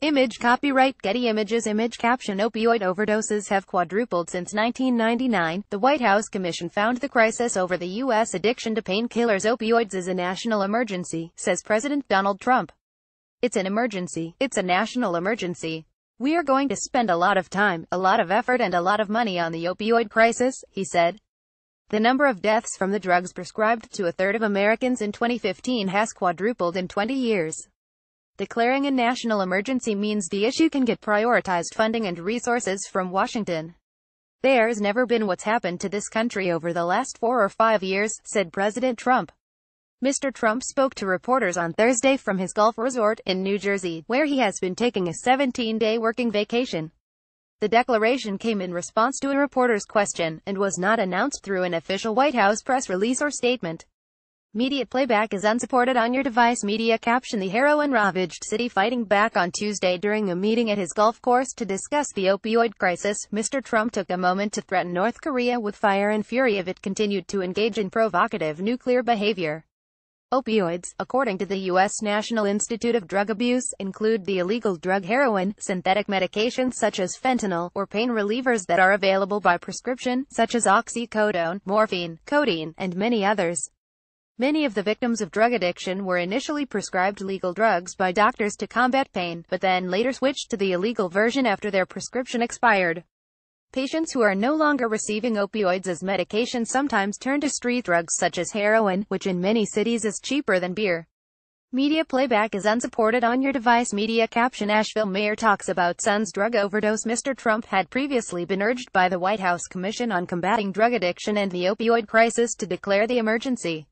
Image copyright Getty Images Image caption Opioid overdoses have quadrupled since 1999. The White House Commission found the crisis over the U.S. addiction to painkillers opioids is a national emergency, says President Donald Trump. It's an emergency. It's a national emergency. We are going to spend a lot of time, a lot of effort and a lot of money on the opioid crisis, he said. The number of deaths from the drugs prescribed to a third of Americans in 2015 has quadrupled in 20 years. Declaring a national emergency means the issue can get prioritized funding and resources from Washington. There's never been what's happened to this country over the last 4 or 5 years, said President Trump. Mr. Trump spoke to reporters on Thursday from his golf resort in New Jersey, where he has been taking a 17-day working vacation. The declaration came in response to a reporter's question, and was not announced through an official White House press release or statement. Media playback is unsupported on your device. Media caption The heroin-ravaged city fighting back on Tuesday during a meeting at his golf course to discuss the opioid crisis. Mr. Trump took a moment to threaten North Korea with fire and fury if it continued to engage in provocative nuclear behavior. Opioids, according to the U.S. National Institute of Drug Abuse, include the illegal drug heroin, synthetic medications such as fentanyl, or pain relievers that are available by prescription, such as oxycodone, morphine, codeine, and many others. Many of the victims of drug addiction were initially prescribed legal drugs by doctors to combat pain, but then later switched to the illegal version after their prescription expired. Patients who are no longer receiving opioids as medication sometimes turn to street drugs such as heroin, which in many cities is cheaper than beer. Media playback is unsupported on your device. Media caption Asheville mayor talks about son's drug overdose. Mr. Trump had previously been urged by the White House Commission on Combating Drug Addiction and the Opioid Crisis to declare the emergency.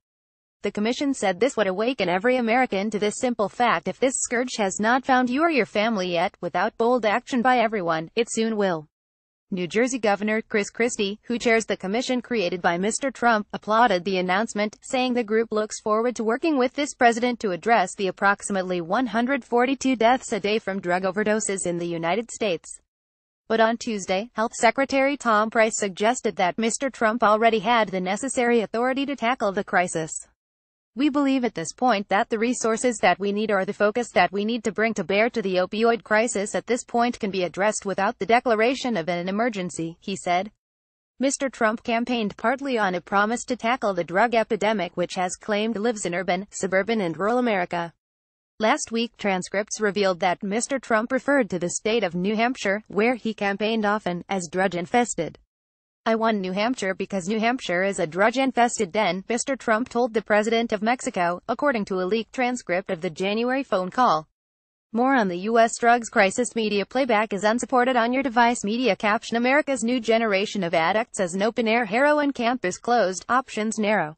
The commission said this would awaken every American to this simple fact: if this scourge has not found you or your family yet, without bold action by everyone, it soon will. New Jersey Governor Chris Christie, who chairs the commission created by Mr. Trump, applauded the announcement, saying the group looks forward to working with this president to address the approximately 142 deaths a day from drug overdoses in the United States. But on Tuesday, Health Secretary Tom Price suggested that Mr. Trump already had the necessary authority to tackle the crisis. We believe at this point that the resources that we need or the focus that we need to bring to bear to the opioid crisis at this point can be addressed without the declaration of an emergency, he said. Mr. Trump campaigned partly on a promise to tackle the drug epidemic which has claimed lives in urban, suburban and rural America. Last week, transcripts revealed that Mr. Trump referred to the state of New Hampshire, where he campaigned often, as drug-infested. I won New Hampshire because New Hampshire is a drug-infested den, Mr. Trump told the president of Mexico, according to a leaked transcript of the January phone call. More on the U.S. drugs crisis. Media playback is unsupported on your device. Media caption America's new generation of addicts as an open-air heroin camp is closed, options narrow.